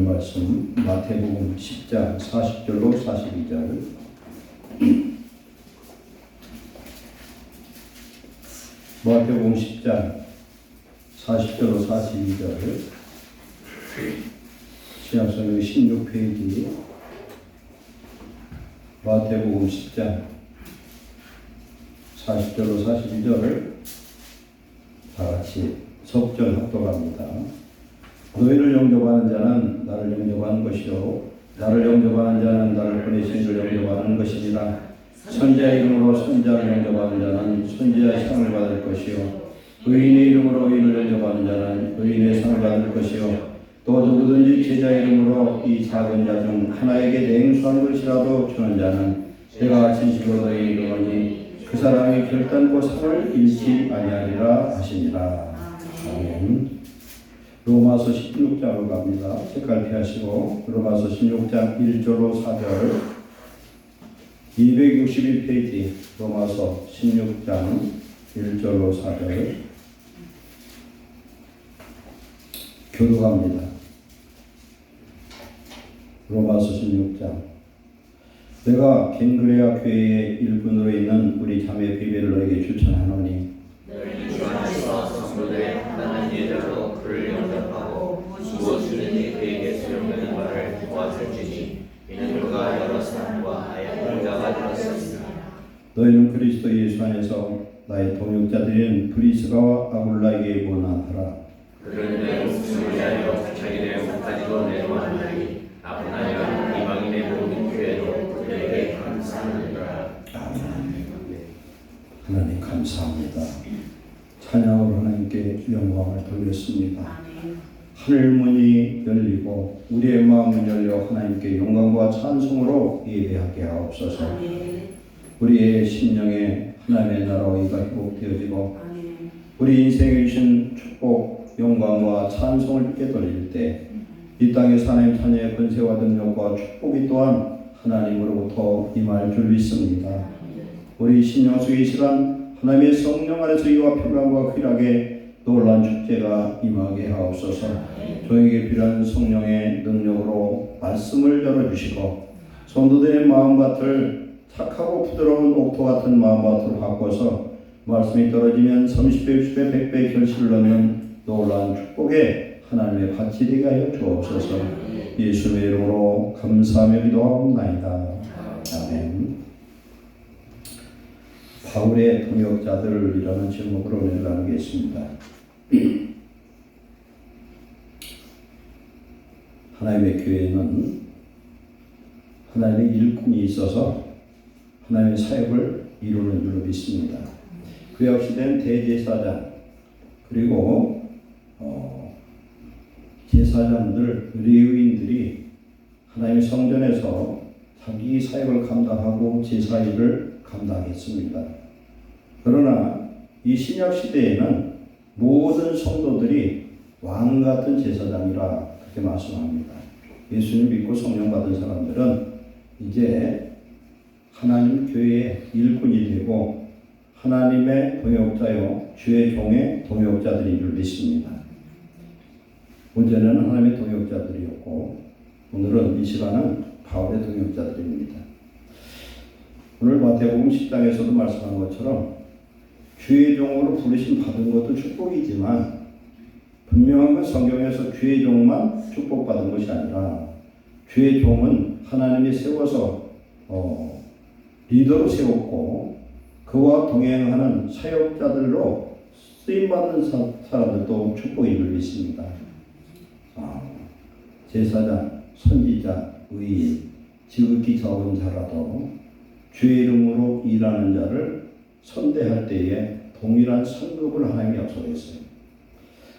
말씀 마태복음 10장 40절로 42절. 마태복음 10장 40절로 42절. 신약성경 16페이지. 마태복음 10장 40절로 42절을 다 같이 속절 합독합니다. 너희를 영접하는 자는 나를 영접하는 것이요 나를 영접하는 자는 나를 보내신 이를 영접하는 것이니라. 선지자 이름으로 선지자를 영접하는 자는 선지자의 상을 받을 것이요 의인의 이름으로 의인을 영접하는 자는 의인의 상을 받을 것이요 또 누구든지 제자 이름으로 이 작은 자 중 하나에게 냉수한 것이라도 주는 자는 내가 진실로 너희에게 이르노니 그 사람이 결단코 상을 잃지 아니하리라 하시니라. 아멘. 로마서 16장으로 갑니다. 색깔 피하시고 로마서 16장 1절로 4절 261페이지 로마서 16장 1절로 4절 교독합니다. 로마서 16장 내가 겐그레아 교회의 일꾼으로 있는 우리 자매 비베를 너에게 추천하노니 너희 주 안에서 성도들의 판단한 예절로 그를 영접하고 무엇이든지 그에게 수용되는 바를 도와줄지니 이는 그가 여러 사람과 하얀 자가 되었습니다. 너희는 그리스도 예수 안에서 나의 동역자들인 브리스가와 아굴라에게 원하노라. 그들은 내 목숨을 위하여 자기들의 목까지도 내놓았나니 아브나이가 이방인의 모든 교회로 그들에게 감사하느니라. 하나님 감사합니다. 찬양으로 하나님께 영광을 돌렸습니다. 하늘문이 열리고 우리의 마음은 열려 하나님께 영광과 찬송으로 예배하게 하옵소서. 우리의 심령에 하나님의 나라 의가 회복되어지고 우리 인생에 주신 축복, 영광과 찬송을 주께 돌릴 때 이 땅에서 하나님 자녀의 권세와 능력과 축복이 또한 하나님으로부터 임할 줄 믿습니다. 우리 심령 속에 이 시간 하나님의 성령 안에서 이와 평강과 쾌락의 놀라운 축제가 임하게 하옵소서. 저에게 필요한 성령의 능력으로 말씀을 열어주시고 성도들의 마음밭을 착하고 부드러운 옥토 같은 마음밭으로 바꿔서 말씀이 떨어지면 30배, 60배, 100배 결실을 얻는 놀라운 축복에 하나님의 밭이 되게 하여 주옵소서. 예수의 이름으로 감사하며 기도하옵나이다. 아멘. 바울의 동역자들이라는 제목으로 오늘 나누겠습니다. 하나님의 교회는 하나님의 일꾼이 있어서 하나님의 사역을 이루는 줄로 믿습니다. 구약시대는 대제사장 그리고 제사장들, 레위인들이 하나님의 성전에서 자기 사역을 감당하고 제사 일을 감당했습니다. 그러나 이 신약 시대에는 모든 성도들이 왕 같은 제사장이라 그렇게 말씀합니다. 예수님 믿고 성령 받은 사람들은 이제 하나님 교회의 일꾼이 되고 하나님의 동역자요 주의 종의 동역자들인 줄 믿습니다. 어제는 하나님의 동역자들이었고 오늘은 이 시간은 바울의 동역자들입니다. 오늘 마태복음 10장에서도 말씀한 것처럼 주의 종으로 부르심 받은 것도 축복이지만 분명한 건 성경에서 주의 종만 축복받은 것이 아니라 주의 종은 하나님이 세워서 리더로 세웠고 그와 동행하는 사역자들로 쓰임받는 사람들도 축복인 줄 믿습니다. 제사장, 선지자, 의인, 지극히 적은 자라도 주의 이름으로 일하는 자를 선대할 때에 동일한 선급을 하나님이 약속했어요.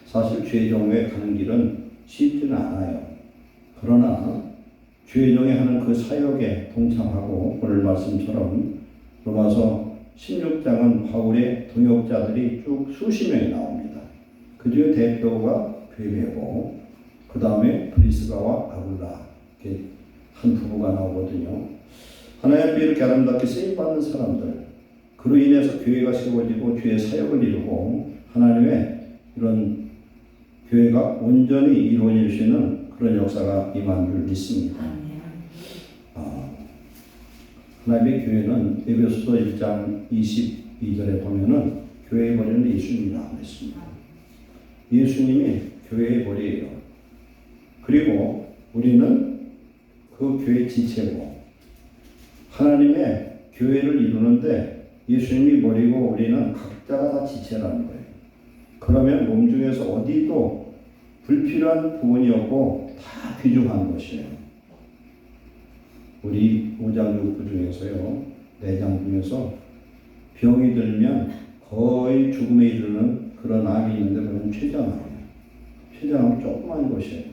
사실 주의 종에 가는 길은 쉽지는 않아요. 그러나 주의 종에 하는 그 사역에 동참하고 오늘 말씀처럼 로마서 16장은 바울의 동역자들이 쭉 수십 명이 나옵니다. 그 중에 대표가 베베고 그 다음에 브리스가와 아굴라 이렇게 한 부부가 나오거든요. 하나님께 이렇게 아름답게 쓰임받는 사람들 그로 인해서 교회가 세워지고 주의 사역을 이루고 하나님의 이런 교회가 온전히 이루어질 수 있는 그런 역사가 임한 줄 믿습니다. 하나님의 교회는 에베소서 1장 22절에 보면은 교회의 머리는 예수님이라고 했습니다. 예수님이 교회의 머리예요. 그리고 우리는 그 교회 지체고 하나님의 교회를 이루는데 예수님이 머리고 우리는 각자가 다 지체라는 거예요. 그러면 몸 중에서 어디도 불필요한 부분이 없고 다 귀중한 것이에요. 우리 오장육부 중에서요, 내장 중에서 병이 들면 거의 죽음에 이르는 그런 암이 있는데 그건 췌장암이에요. 췌장암은 조그만 것이에요.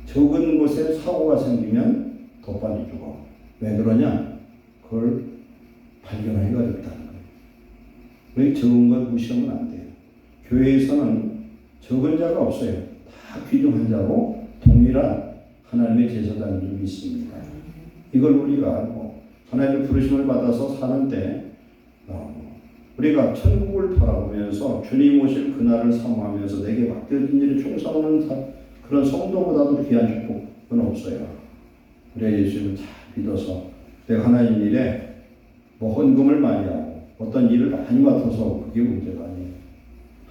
적은 곳에 사고가 생기면 더 빨리 죽어. 왜 그러냐? 그걸 발견하기가 어렵다는 거예요. 왜 적은 것 무시하면 안 돼요. 교회에서는 적은 자가 없어요. 다 귀중한 자고 동일한 하나님의 제사장인 줄 믿습니다. 이걸 우리가 알고 하나님의 부르심을 받아서 사는데 우리가 천국을 바라보면서 주님 오실 그날을 사모하면서 내게 맡겨진 일에 충성하는 그런 성도보다도 귀한 축복은 없어요. 우리가 예수님을 잘 믿어서 내가 하나님 일에 헌금을 많이 하고 어떤 일을 많이 맡아서 그게 문제가 아니에요.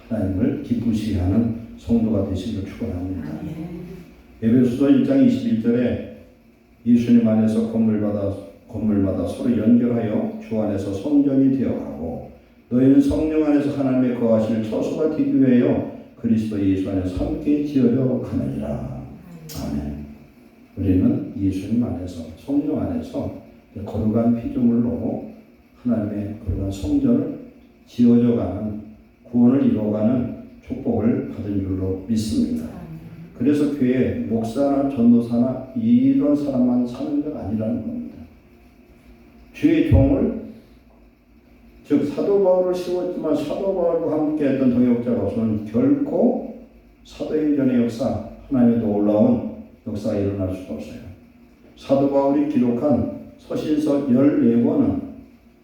하나님을 기쁘시게 하는 성도가 되시길 축원합니다. 에베소서 1장 21절에 예수님 안에서 건물마다 서로 연결하여 주 안에서 성전이 되어가고 너희는 성령 안에서 하나님의 거하실 처소가 되기 위하여 그리스도 예수 안에서 함께 지어져 가느니라. 아멘. 우리는 예수님 안에서 성령 안에서 거룩한 피조물로 하나님의 거룩한 성전을 지어져가는 구원을 이루어가는 축복을 받은 줄로 믿습니다. 그래서 교회 목사나 전도사나 이런 사람만 사는 건 아니라는 겁니다. 주의 종을 즉 사도 바울을 세웠지만 사도 바울과 함께했던 동역자가 없으면 결코 사도행전의 역사 하나님의 놀라운 역사가 일어날 수가 없어요. 사도 바울이 기록한 서신서 14권은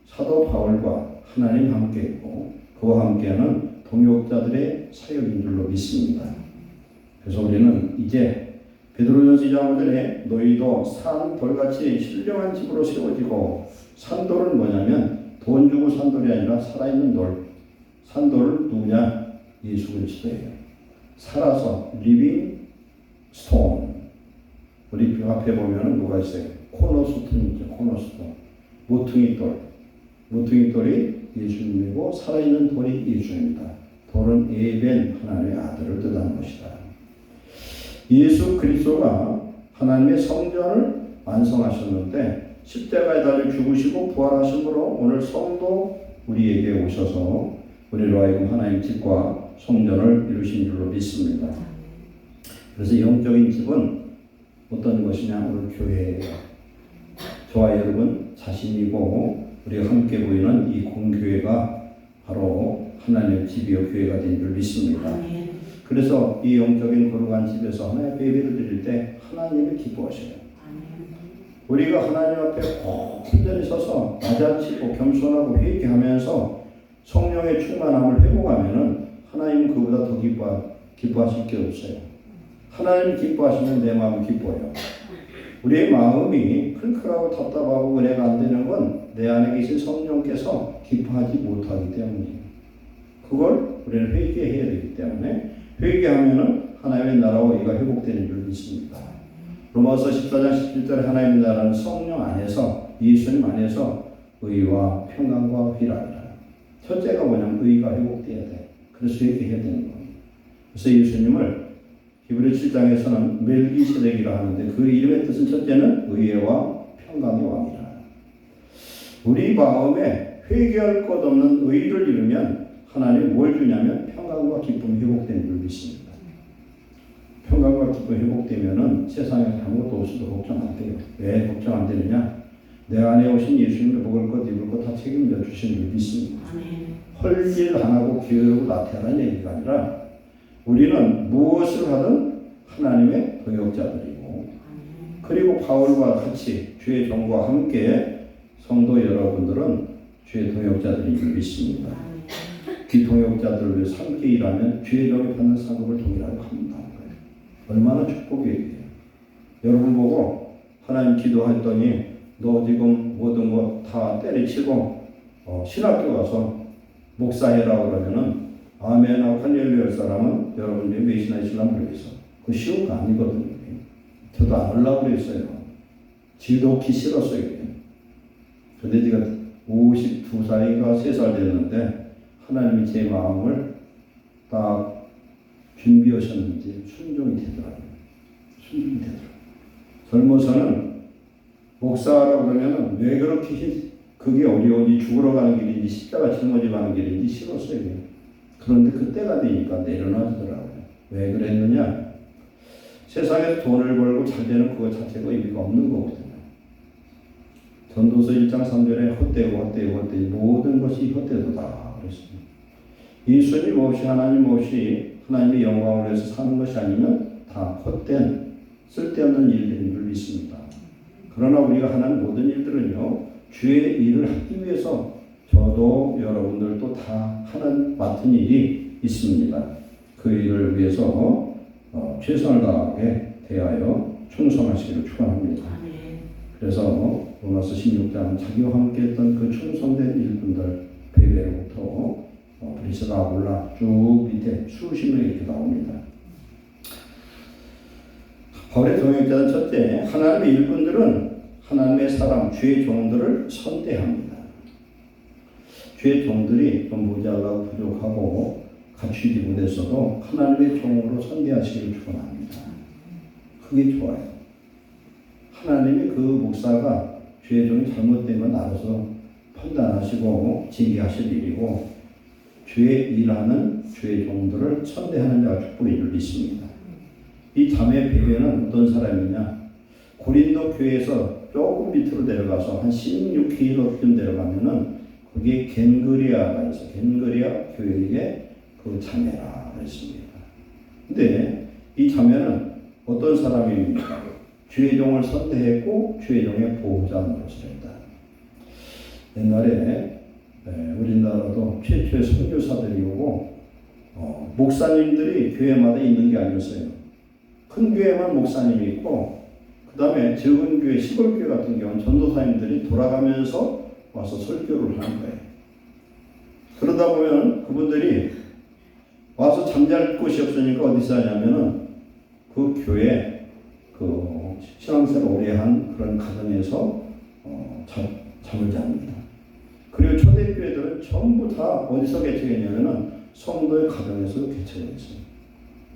사도 바울과 하나님 함께했고 그와 함께하는 동역자들의 사역인 줄로 믿습니다. 그래서 우리는 이제 베드로전서 2장 5절에 너희도 산 돌같이 신령한 집으로 세워지고 산돌은 뭐냐면 돈 주고 산돌이 아니라 살아있는 돌. 산돌은 누구냐? 예수 그리스도예요. 살아서 리빙 스톤. 우리 벽 앞에 보면은 뭐가 있어요? 코너스톤이 있죠. 코너스톤. 모퉁이 돌. 모퉁이 돌이 예수님이고 살아있는 돌이 예수입니다. 돌은 에벤 하나님의 아들을 뜻하는 것이다. 예수 그리스도가 하나님의 성전을 완성하셨는데 십자가에 달려 죽으시고 부활하심으로 오늘 성도 우리에게 오셔서 우리로 하여금 하나님 집과 성전을 이루신 줄로 믿습니다. 그래서 영적인 집은 어떤 것이냐? 오늘 교회예요. 저와 여러분 자신이고 우리가 함께 보이는 이 공교회가 바로 하나님의 집이요 교회가 된 줄 믿습니다. 그래서 이 영적인 거룩한 집에서 하나님의 예배를 드릴 때 하나님을 기뻐하셔요. 우리가 하나님 앞에 온전히 서서 낮아지고 겸손하고 회개하면서 성령의 충만함을 회복하면은 하나님은 그보다 더 기뻐하실 게 없어요. 하나님 기뻐하시면 내 마음 기뻐요. 우리의 마음이 클클하고 답답하고 은혜가 안 되는 건 내 안에 계신 성령께서 기뻐하지 못하기 때문이에요. 그걸 우리는 회개해야 되기 때문에 회개하면은 하나님의 나라와 의가 회복되는 줄 믿습니다. 로마서 14장 17절에 하나님의 나라는 성령 안에서 예수님 안에서 의와 평강과 희락이라. 첫째가 뭐냐면 의가 회복돼야 돼. 그래서 회개해야 되는 겁니다. 그래서 예수님을 히브리 7장에서는 멜기세덱이라 하는데 그 이름의 뜻은 첫째는 의와 평강의 왕이라. 우리 마음에 회개할 것 없는 의를 이루면 하나님이 뭘 주냐면 평강과 기쁨이 회복되는 줄 믿습니다. 평강과 기쁨이 회복되면은 세상에 아무것도 없어도 걱정 안 돼요. 왜 걱정 안 되느냐? 내 안에 오신 예수님을 먹을 것, 입을 것 다 책임져 주시는 줄 믿습니다. 헐일 안 하고 기어오고 나태하는 얘기가 아니라 우리는 무엇을 하든 하나님의 동역자들이고 그리고 바울과 같이 주의 종과 함께 성도 여러분들은 주의 동역자들인 줄 믿습니다. 특히 동역자들을 위해서 함께 일하면 주의 종이 받는 상급을 동일하게 받는다는 거예요. 얼마나 축복이에요. 여러분 보고 하나님 기도했더니 너 지금 모든 거 다 때려치고 신학교 가서 목사해라 그러면은 아멘하고 할렐루야 할 사람은 여러분들이 몇이나 있으려면 모르겠어. 그거 쉬운 거 아니거든요. 저도 안 하려고 그랬어요. 지독히 싫었어요. 근데 제가 52살인가 3살 됐는데 하나님이 제 마음을 딱 준비하셨는지 순종이 되더라고요. 순종이 되더라고요. 젊어서는 목사라고 그러면 왜 그렇게 그게 어려운지 죽으러 가는 길인지 십자가 짊어지고 가는 길인지 싫었어요. 그런데 그때가 되니까 내려놔주더라고요. 왜 그랬느냐? 세상에서 돈을 벌고 잘 되는 그거 자체가 의미가 없는 거거든요. 전도서 1장 3절에 헛되고 모든 것이 헛되도다 그랬습니다. 예수님 없이 하나님 없이 하나님의 영광을 위해서 사는 것이 아니면 다 헛된 쓸데없는 일들인 줄 믿습니다. 그러나 우리가 하는 모든 일들은요, 주의 일을 하기 위해서 저도 여러분들도 다 하는 맡은 일이 있습니다. 그 일을 위해서 최선을 다하게 대하여 충성하시기를 축원합니다. 그래서 로마서 16장 자기와 함께 했던 그 충성된 일꾼들 베베로부터 브리스가 아굴라 쭉 밑에 수십 명이 이렇게 나옵니다. 바울의 동역자는 첫째, 하나님의 일꾼들은 하나님의 사람, 주의 종들을 선대합니다. 주의 종들이 좀 모자라고 부족하고 갖추지 못했어도 하나님의 종으로 선대하시기를 축원합니다. 그게 좋아요. 하나님이 그 목사가 주의 종이 잘못되면 알아서 판단하시고 징계하실 일이고 주의 일하는 주의 종들을 선대하는 자가 축복인 줄 믿습니다. 이 자매 베베는 어떤 사람이냐? 고린도 교회에서 조금 밑으로 내려가서 한 16km쯤 내려가면은 거기에 겐그리아가 있어. 겐그리아 교회의 그 자매라 그랬습니다. 근데 이 자매는 어떤 사람입니까? 주의 종을 선대했고 주의 종의 보호자 노릇을 했다. 옛날에 우리나라도 최초의 선교사들이 오고 목사님들이 교회마다 있는 게 아니었어요. 큰 교회만 목사님이 있고 그 다음에 적은 교회, 시골교회 같은 경우는 전도사님들이 돌아가면서 와서 설교를 하는 거예요. 그러다 보면 그분들이 와서 잠잘 곳이 없으니까 어디서 하냐면은 그 교회 그 신앙생활 오래 한 그런 가정에서 잠을 잡니다. 그리고 초대교회들은 전부 다 어디서 개척했냐면은 성도의 가정에서 개척을 했어요.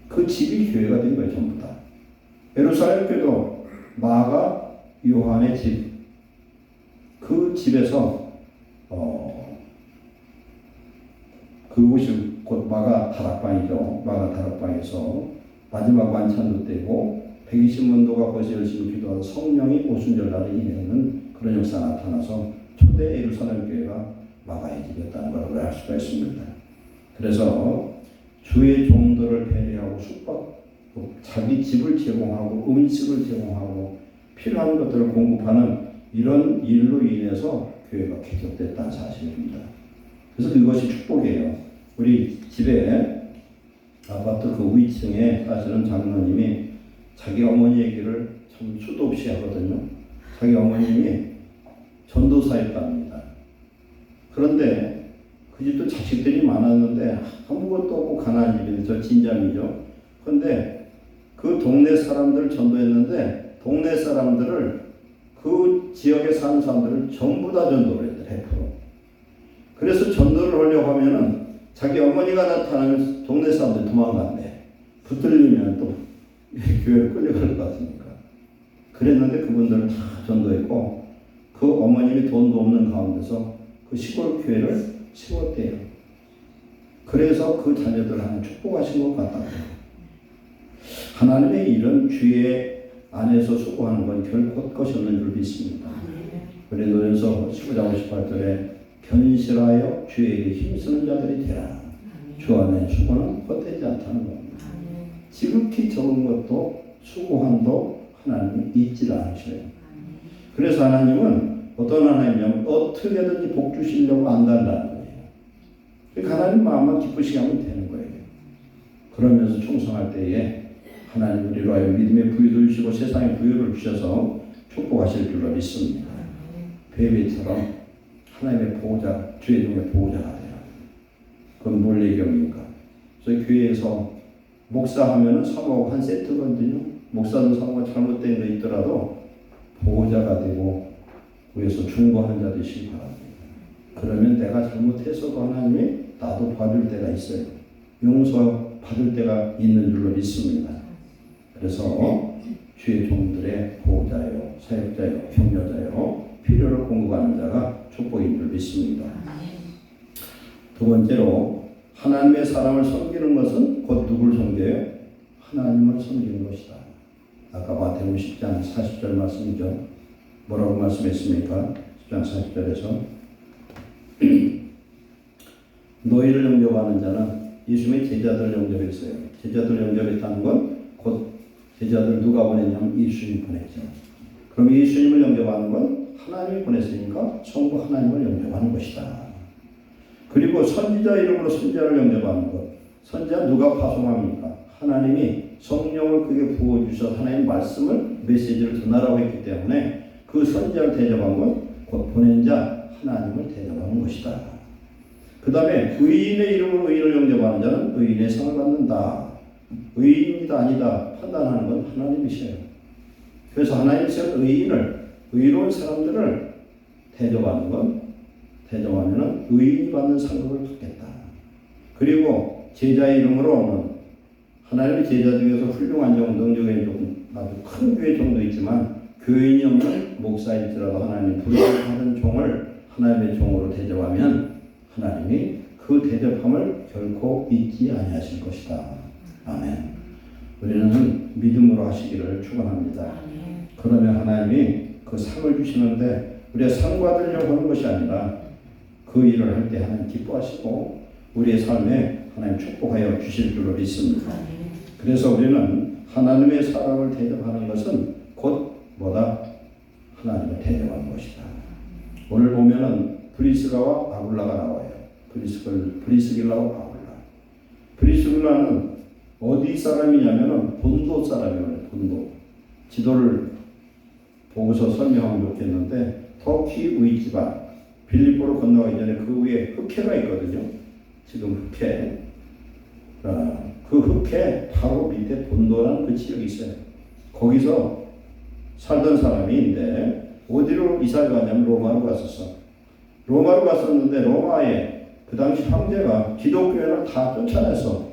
그 집이 교회가 된 거예요, 전부 다. 예루살렘 교회도 마가 요한의 집, 그 집에서 그곳이 곧 마가 다락방이죠. 마가 다락방에서 마지막 만찬도 때고 120문도가 거기서 열심히 기도하는 성령이 오순절날에 임하는 그런 역사가 나타나서 초대 예루살렘 교회가 마가의 집이었다는 걸 알 수가 있습니다. 그래서 주의 종들을 배려하고 숙박, 자기 집을 제공하고 음식을 제공하고 필요한 것들을 공급하는 이런 일로 인해서 교회가 개척됐다는 사실입니다. 그래서 그것이 축복이에요. 우리 집에 아파트 그 위층에 사실은 장로님이 자기 어머니 얘기를 참 수도 없이 하거든요. 자기 어머님이 전도사였답니다. 그런데 그 집도 자식들이 많았는데 아무것도 없고 가난한 집인데 저 진잠이죠. 그런데 그 동네 사람들 전도했는데 동네 사람들을 그 지역에 사는 사람들을 전부 다 전도를 했대 100%. 그래서 전도를 하려고 하면은 자기 어머니가 나타나면 동네 사람들 도망간대. 붙들리면 또 교회를 끌려갈 것 같으니까. 그랬는데 그분들을 다 전도했고 그 어머님이 돈도 없는 가운데서 그 시골 교회를 세웠대요. 그래서 그 자녀들 하나 축복하신 것 같다고요. 하나님의 이런 주의 안에서 수고하는 건 결코 것이 없는 줄 믿습니다. 고린도전서 15장 58절에 견실하여 주에게 힘쓰는 자들이 되라. 주 안에 수고는 헛되지 않다는 겁니다. 지극히 적은 것도 수고함도 하나님이 잊지 않으셔요. 그래서 하나님은 어떤 하나님이냐면 어떻게든지 복 주시려고 안 달라는 거예요. 그러니까 하나님 마음만 기쁘시게 하면 되는 거예요. 그러면서 충성할 때에 하나님 우리로 하여금 믿음의 부유도 주시고 세상의 부유를 주셔서 축복하실 줄로 믿습니다. 베베처럼 하나님의 보호자, 주의 종의 보호자가 되라. 그건 뭘 얘기합니까? 저희 교회에서 목사하면은 사모하고 한 세트거든요. 목사도 사모가 잘못된 거 있더라도 보호자가 되고 위에서 중보하는 자 되시기 바랍니다. 그러면 내가 잘못해서도 하나님이 나도 봐줄 때가 있어요. 용서 받을 때가 있는 줄로 믿습니다. 그래서 주의 종들의 보호자요, 사역자요, 격려자요, 필요를 공급하는 자가 축복인 줄 믿습니다. 두 번째로 하나님의 사람을 섬기는 것은 곧 누굴 섬겨요? 하나님을 섬기는 것이다. 아까 마태복음 10장 40절 말씀이죠. 뭐라고 말씀했습니까? 10장 40절에서 너희를 영접하는 자는 예수님의 제자들을 영접했어요. 제자들을 영접했다는 건 곧 제자들 누가 보냈냐면 예수님이 보냈죠. 그럼 예수님을 영접하는 건 하나님이 보냈으니까 전부 하나님을 영접하는 것이다. 그리고 선지자 이름으로 선지자를 영접하는 것. 선지자 누가 파송합니까? 하나님이 성령을 그게 부어주셔서 하나님 말씀을 메시지를 전하라고 했기 때문에 그 선지자를 대접한 건 곧 보낸 자 하나님을 대접하는 것이다. 그 다음에 의인의 이름으로 의인을 영접하는 자는 의인의 상을 받는다. 의인이다 아니다 판단하는 건 하나님이셔요. 그래서 하나님께서 의인을, 의로운 사람들을 대접하면은 의인이 받는 상급을 받겠다. 그리고 제자의 이름으로는 하나님의 제자 중에서 훌륭한 정도, 능력의 조금 아주 큰 교회 정도 있지만 교인이 없는 목사일지라도 하나님 부르짖는 종을 하나님의 종으로 대접하면 하나님이 그 대접함을 결코 잊지 아니하실 것이다. 아멘. 우리는 믿음으로 하시기를 축원합니다. 그러면 하나님이 그 상을 주시는데 우리가 상 받으려고 하는 것이 아니라 그 일을 할 때 하나님 기뻐하시고 우리의 삶에 하나님 축복하여 주실 줄로 믿습니다. 그래서 우리는 하나님의 사람을 대접하는 것은 곧 뭐다? 하나님을 대접하는 것이다. 오늘 보면은 브리스가와 아굴라가 나와요. 브리스길라와 아굴라. 브리스길라는 어디 사람이냐면은 본도 사람이에요. 본도. 지도를 보고서 설명하면 좋겠는데 터키 위지방 빌립보로 건너가기 전에 그 위에 흑해가 있거든요. 지금 흑해. 그 흑해 바로 밑에 본도라는 그 지역이 있어요. 거기서 살던 사람인데 어디로 이사를 가냐면 로마로 갔었어. 로마로 갔었는데 로마에 그 당시 황제가 기독교회를 다 쫓아내서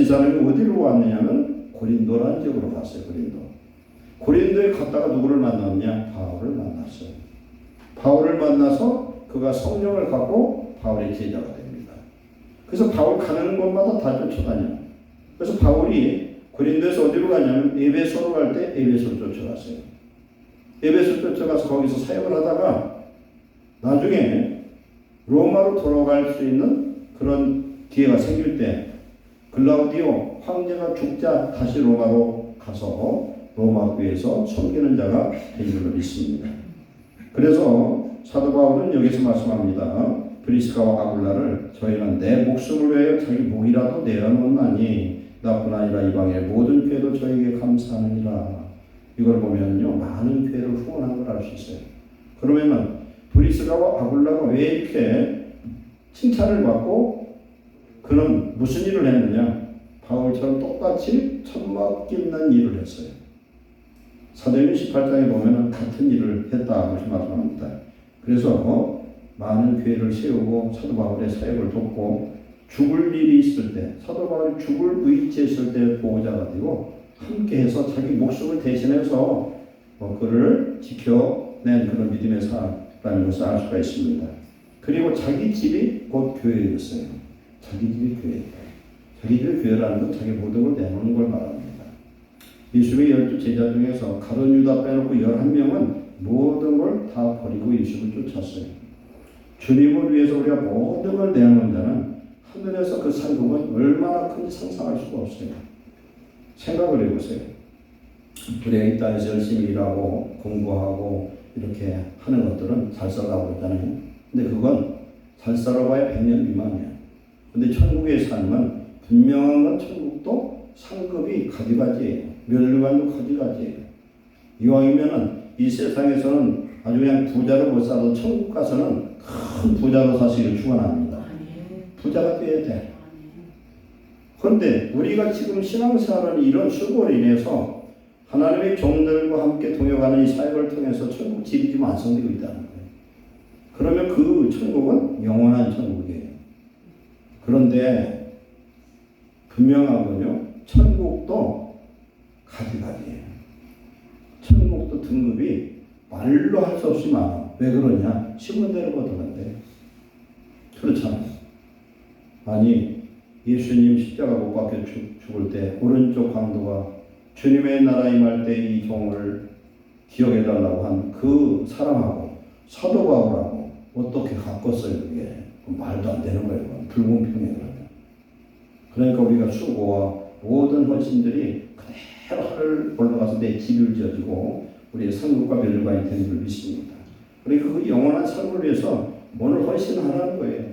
이 사람이 어디로 왔느냐면 고린도라는 지역으로 갔어요. 고린도에 갔다가 누구를 만났냐? 바울을 만났어요. 바울을 만나서 그가 성령을 갖고 바울의 제자가 됩니다. 그래서 바울 가는 곳마다 다 쫓아다녀요. 그래서 바울이 고린도에서 어디로 가냐면 에베소로 갈 때 에베소로 쫓아갔어요. 에베소 쫓아가서 거기서 사역을 하다가 나중에 로마로 돌아갈 수 있는 그런 기회가 생길 때 글라우디오 황제가 죽자 다시 로마로 가서 로마 교회에서 섬기는 자가 된 줄로 믿습니다. 그래서 사도 바울은 여기서 말씀합니다. 브리스가와 아굴라를 저희는 내 목숨을 위하여 자기 목이라도 내어놓나니 나뿐 아니라 이방의 모든 교회도 저에게 감사하느니라. 이걸 보면요 많은 교회를 후원한 걸 알 수 있어요. 그러면은 브리스가와 아굴라가 왜 이렇게 칭찬을 받고 그는 무슨 일을 했느냐? 바울처럼 똑같이 천막 깁는 일을 했어요. 사도행전 18장에 보면은 같은 일을 했다 그렇게 말씀합니다. 그래서 많은 교회를 세우고 사도 바울의 사역을 돕고 죽을 일이 있을 때 사도 바울이 죽을 위치에 있을 때 보호자가 되고 함께해서 자기 목숨을 대신해서 그를 지켜낸 그런 믿음의 사람이라는 것을 알 수가 있습니다. 그리고 자기 집이 곧 교회였어요. 자기 집이 교회다. 자기 집이 교회라는 건 자기 모든 걸 내놓는 걸 말합니다. 예수님의 12 제자 중에서 가룟 유다 빼놓고 11명은 모든 걸 다 버리고 예수를 쫓았어요. 주님을 위해서 우리가 모든 걸 내놓는 자는 하늘에서 그 상급은 얼마나 큰지 상상할 수가 없어요. 생각을 해보세요. 우리가 이 땅에서 열심히 일하고 공부하고 이렇게 하는 것들은 잘 살라고 그러잖아요. 근데 그건 잘 살아봐야 100년 미만이에요. 근데 천국의 삶은 분명한 건 천국도 상급이 가지가지예요. 면류관도 가지가지예요. 이왕이면은 이 세상에서는 아주 그냥 부자로 못 살아도 천국 가서는 큰 부자로 사시기를 축원합니다. 부자가 돼야 돼. 그런데 우리가 지금 신앙생활하는 이런 수고로 인해서 하나님의 종들과 함께 동역하는 이 사역을 통해서 천국 집이 좀 완성되고 있다는 거예요. 그러면 그 천국은 영원한 천국이에요. 그런데 분명하군요. 천국도 가지가지예요. 천국도 등급이 말로 할 수 없이 많아. 왜 그러냐? 신문대로 보더란데. 그렇잖아요. 아니 예수님 십자가 못 박혀 죽을 때 오른쪽 강도가 주님의 나라 임할 때 이 종을 기억해달라고 한 그 사람하고 사도 바울하고 어떻게 바꿨어요? 그게 말도 안 되는 거예요. 불공평해. 그러니까 우리가 수고와 모든 헌신들이 그대로 하늘 올라가서 내 집을 지어주고 우리의 성국과 멸류관이 되는 걸 믿습니다. 그러니까 그 영원한 삶을 위해서 오늘 헌신하라는 거예요.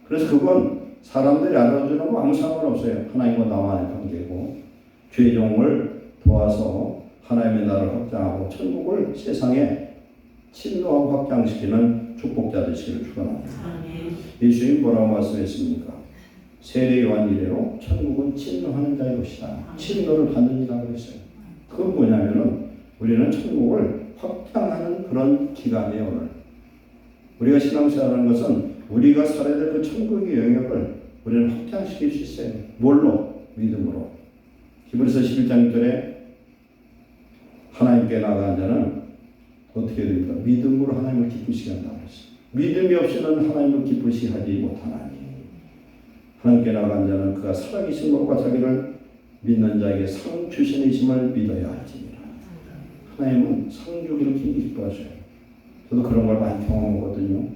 그래서 그건 사람들이 알아주는 거 아무 상관없어요. 하나님과 나만의 관계고 죄의 종을 도와서 하나님의 나라를 확장하고 천국을 세상에 침노하고 확장시키는 축복자 되시기를 축원합니다. 예수님 뭐라고 말씀했습니까? 세례 요한 이래로 천국은 침노하는 자의 것이다. 침노를 받는 이라고 했어요. 그건 뭐냐면은 우리는 천국을 확장하는 그런 기간이에요. 오늘 우리가 신앙생활하는 것은 우리가 살아야 될 그 천국의 영역을 우리는 확장시킬 수 있어요. 뭘로? 믿음으로. 히브리서 11장 1절에 하나님께 나아간 자는 어떻게 됩니까? 믿음으로 하나님을 기쁘시게 한다고 했어요. 믿음이 없이는 하나님을 기쁘시게 하지 못하나니 하나님께 나아간 자는 그가 살아계신 것과 자기를 믿는 자에게 상 주시는 믿어야 할지니라. 하나님은 상 주기를 굉장히 기뻐하셔요. 저도 그런 걸 많이 경험하거든요.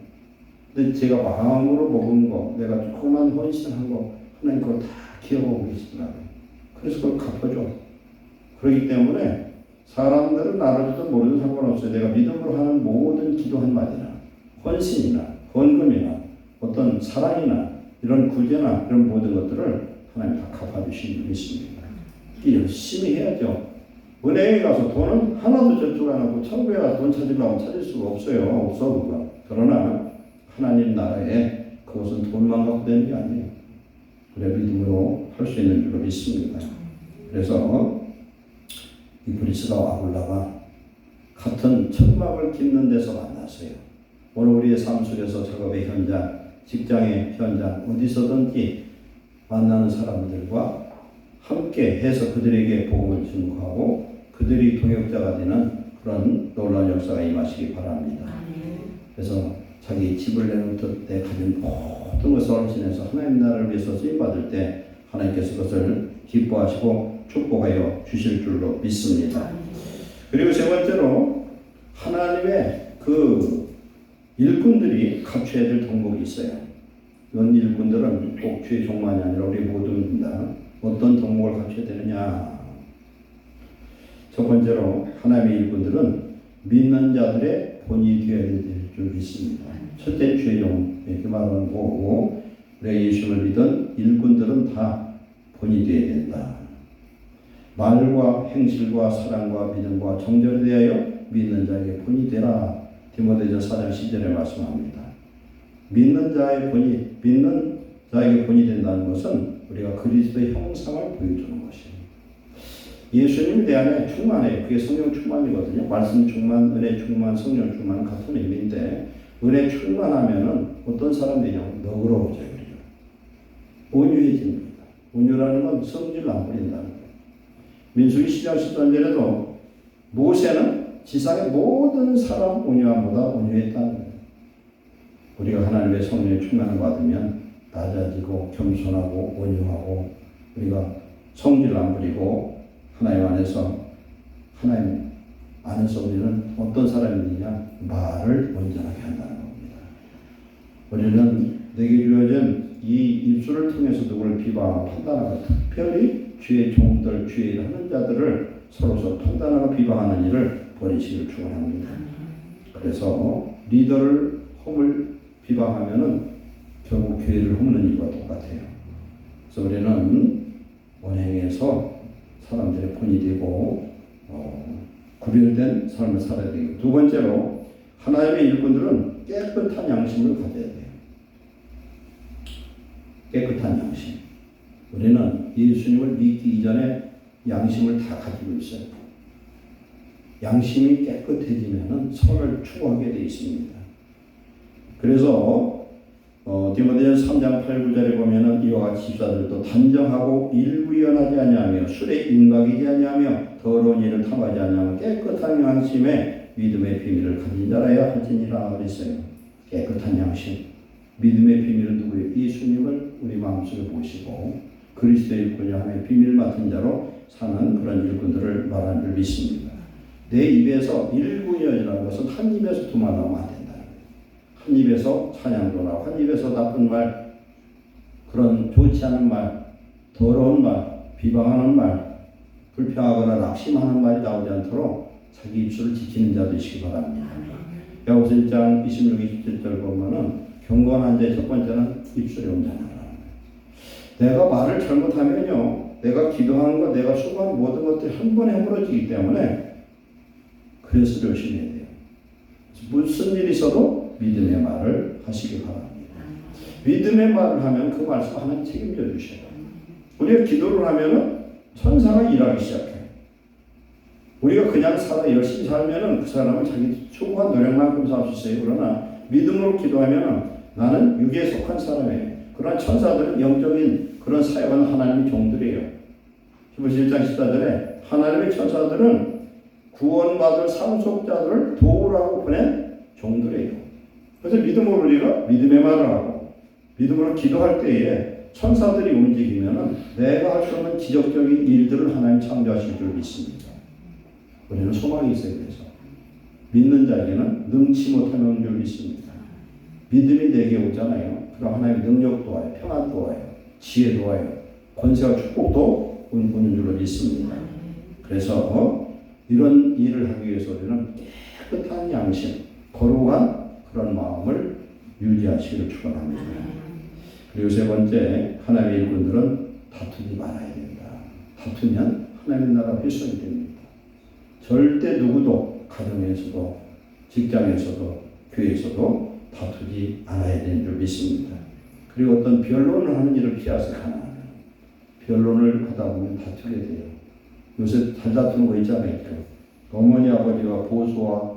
근데 제가 마음으로 먹은 거, 내가 조그만 헌신한 거 하나님 그걸 다 기억하고 계시더라고요. 그래서 그걸 갚아줘. 그렇기 때문에 사람들은 알아줘도 모르도 상관없어요. 내가 믿음으로 하는 모든 기도 한마디나 헌신이나 헌금이나 어떤 사랑이나 이런 구제나 이런 모든 것들을 하나님 다 갚아주시는 줄 믿습니다. 열심히 해야죠. 은행에 가서 돈은 하나도 저축 안 하고 천국에 가서 돈 찾으려면 찾을 수가 없어요. 없어 그거. 그러나 하나님 나라에 그것은 돈만 갖고 되는 게 아니에요. 그래 믿음으로 할 수 있는 줄로 믿습니다. 그래서 이 브리스가 아굴라가 같은 천막을 깃는 데서 만났어요. 오늘 우리의 삶 속에서 작업의 현장, 직장의 현장, 어디서든지 만나는 사람들과 함께 해서 그들에게 복음을 증거하고 그들이 동역자가 되는 그런 놀라운 역사가 임하시기 바랍니다. 그래서 자기 집을 내놓을 때 가진 모든 것을 헌신해서 하나님 나라를 위해서 쓰임받을 때 하나님께서 그것을 기뻐하시고 축복하여 주실 줄로 믿습니다. 그리고 세 번째로 하나님의 그 일꾼들이 갖춰야 될 덕목이 있어요. 이런 일꾼들은 꼭 주의 종만이 아니라 우리 모두입니다. 어떤 덕목을 갖춰야 되느냐. 첫 번째로 하나님의 일꾼들은 믿는 자들의 본이 되어야 될 줄 믿습니다. 첫째 주의 종 이렇게 말하는 거고 우리 예수를 믿은 일꾼들은 다 본이 되어야 된다. 말과 행실과 사랑과 믿음과 정절에 대하여 믿는 자에게 본이 되라. 디모데전서 4장 10절에 말씀합니다. 믿는 자에게 본이 된다는 것은 우리가 그리스도의 형상을 보여주는 것이에요. 예수님이 내 안에 충만해요. 그게 성령 충만이거든요. 말씀 충만, 은혜 충만, 성령 충만 같은 의미인데 은혜 충만하면은 어떤 사람 되냐면 너그러워져요. 온유해집니다. 온유라는 건 성질 안 부린다는 거예요. 민수기 10장 13절에도 모세는 지상의 모든 사람 온유함보다 온유했다는 거예요. 우리가 하나님의 성령의 충만을 받으면 낮아지고 겸손하고 온유하고 우리가 성질 안 부리고 하나님 안에서 우리는 어떤 사람이냐 말을 온전하게 한다는 겁니다. 우리는 내게 주어진 이 입술을 통해서 누구를 비방하고 판단하고 특별히 주의 종들, 주의 일을 하는 자들을 서로서 판단하고 비방하는 일을 버리시기를 축원합니다. 그래서 리더를 험을 비방하면은 결국 교회를 홈는 이유가 똑같아요. 그래서 우리는 언행에서 사람들의 본이 되고 구별된 삶을 살아야 되고, 두 번째로 하나님의 일꾼들은 깨끗한 양심을 가져야 돼요. 깨끗한 양심. 우리는 예수님을 믿기 이전에 양심을 다 가지고 있어요. 양심이 깨끗해지면 선을 추구하게 되어 있습니다. 그래서 디모데전서 3장 8, 9절에 보면은 이와 같이 집사들도 단정하고 일구연하지 아니하며 술에 인각이지 아니하며 더러운 일을 탐하지 아니하며 깨끗한 양심에 믿음의 비밀을 가진 자라야 할지니라 그랬어요. 깨끗한 양심. 믿음의 비밀은 누구예요? 예수님을 우리 마음속에 모시고 그리스도의 일꾼이 하나님의 비밀을 맡은 자로 사는 그런 일꾼들을 말하는 줄 믿습니다. 내 입에서 일구연이라는 것은 한 입에서 두 말 나오면 안 된다는 거예요. 한 입에서 찬양도 나오고 한 입에서 나쁜 말, 그런 좋지 않은 말, 더러운 말, 비방하는 말, 불평하거나 낙심하는 말이 나오지 않도록 자기 입술을 지키는 자 되시기 바랍니다. 야고보서 1장 26, 27절 보면은 경건한 자의 첫 번째는 입술의 온전함이라는 거예요. 내가 말을 잘못하면요, 내가 기도하는 것, 내가 수고하는 모든 것들이 한 번에 허물어지기 때문에 그래서 조심해야 돼요. 무슨 일이 있어도 믿음의 말을 하시기 바랍니다. 믿음의 말을 하면 그 말씀 하나님 책임져 주셔요. 우리가 기도를 하면은 천사가 일하기 시작해요. 우리가 그냥 열심히 살면은 그 사람은 자기 수고한 노력만큼 살 수 있어요. 그러나 믿음으로 기도하면은 나는 육에 속한 사람이에요. 그러나 천사들은 영적인 그런 사역은 하나님의 종들이에요. 히브리서 1장 14절에 하나님의 천사들은 구원받을 상속자들을 도우라고 보낸 종들이에요. 그래서 믿음으로 우리가 믿음의 말을 하고 믿음으로 기도할 때에 천사들이 움직이면은 내가 할 수 없는 기적적인 일들을 하나님 창조하실 줄 믿습니다. 우리는 소망이 있어야 돼서 믿는 자에게는 능치 못하는 줄 믿습니다. 믿음이 내게 오잖아요. 그럼 하나님의 능력도 와요, 평안도 와요, 지혜도 와요, 권세와 축복도 오는 줄로 믿습니다. 그래서 이런 일을 하기 위해서 우리는 깨끗한 양심, 거룩한 그런 마음을 유지하시기를 축원합니다. 그리고 세 번째, 하나님의 일꾼들은 다투지 말아야 된다. 다투면 하나님의 나라 훼손이 됩니다. 절대 누구도 가정에서도 직장에서도 교회에서도 다투지 않아야 되는 줄 믿습니다. 그리고 어떤 변론을 하는 일을 피하세요. 하나는 변론을 하다 보면 다투게 돼요. 요새 잘 다투는 거 있잖아요. 어머니 아버지가 보수와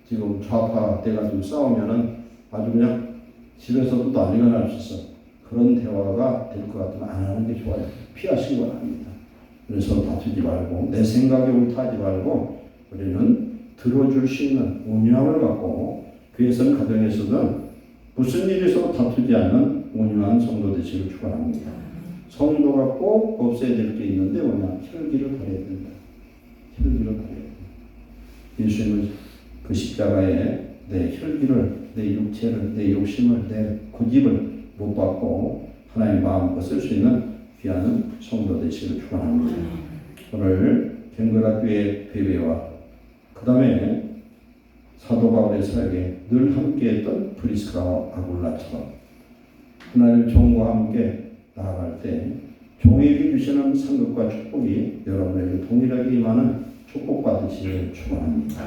지금 좌파 돼가지고 싸우면은 아주 그냥 집에서도 난리가 날 수 있어. 그런 대화가 될 것 같으면 안 하는 게 좋아요. 피하시기 바랍니다. 그래서 다투지 말고 내 생각에 옳다하지 말고 우리는 들어줄 수 있는 온유함을 갖고 교회에서는 가정에서든 무슨 일이 있어도 다투지 않는 온유한 성도 되시길 축원합니다. 성도가 꼭 없애야 될 게 있는데 뭐냐? 혈기를 버려야 된다. 혈기를 버려야 된다. 예수님은 그 십자가에 내 혈기를, 내 육체를, 내 욕심을, 내 고집을 못 받고 하나님 마음껏 쓸 수 있는 귀한 성도 되시길 축원합니다. 오늘 갱그라교회 베베와 그 다음에 사도 바울의 사역에 늘 함께했던 브리스가와 아굴라처럼 하나님 종과 함께 나아갈 때 종에게 주시는 상급과 축복이 여러분에게 동일하게 임하는 축복받으시길 축원합니다.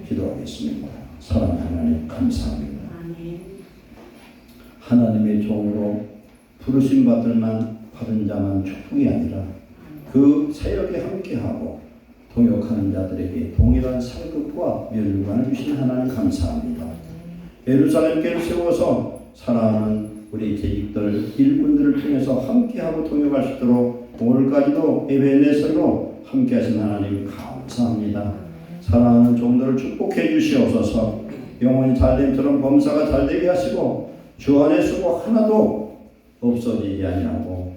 기도하겠습니다. 사랑하는 하나님 감사합니다. 하나님의 종으로 부르심 받은 자만 축복이 아니라 그 사역에 함께하고 동역하는 자들에게 동일한 상급과 면류관을 주신 하나님 감사합니다. 예루살렘교회를 세워서 사랑하는 우리 재직들, 일꾼들을 통해서 함께하고 동역할 수 있도록 오늘까지도 에베네셀로 함께하신 하나님 감사합니다. 사랑하는 종들을 축복해 주시옵소서. 영혼이 잘됨처럼 범사가 잘되게 하시고 주 안에 수고 하나도 없어지지 아니하고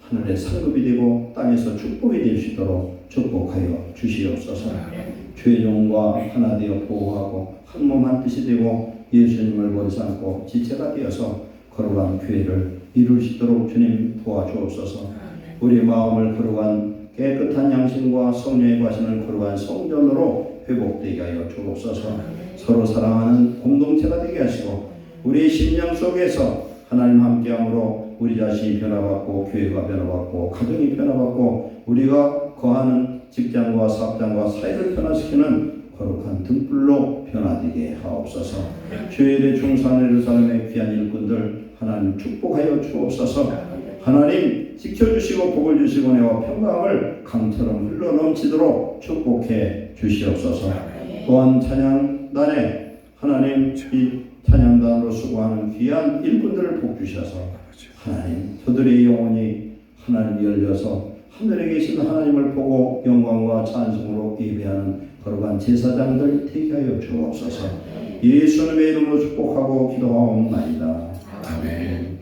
하늘의 상급이 되고 땅에서 축복이 될 수 있도록 축복하여 주시옵소서. 주의 종과 하나 되어 보호하고 한 몸 한 뜻이 되고 예수님을 머리 삼고 지체가 되어서 거룩한 교회를 이룰 수 있도록 주님 도와주옵소서. 우리 마음을 거룩한 깨끗한 양심과 성령의 과신을 거룩한 성전으로 회복되게 하여 주옵소서. 서로 사랑하는 공동체가 되게 하시고 우리 심령 속에서 하나님 함께함으로 우리 자신이 변화받고 교회가 변화받고 가정이 변화받고 우리가 거하는 직장과 사업장과 사회를 변화시키는 거룩한 등불로 변화되게 하옵소서. 주일의 중산 예루살렘의 귀한 일꾼들 하나님 축복하여 주옵소서. 하나님 지켜주시고 복을 주시고 은혜와 평강을 강처럼 흘러넘치도록 축복해 주시옵소서. 또한 찬양단에 하나님 이 찬양단으로 수고하는 귀한 일꾼들을 복 주셔서 하나님 저들의 영혼이 하나님 열려서 하늘에 계신 하나님을 보고 영광과 찬송으로 예배하는 거룩한 제사장들 되게 하여 주옵소서. 예수님의 이름으로 축복하고 기도하옵나이다. 아멘.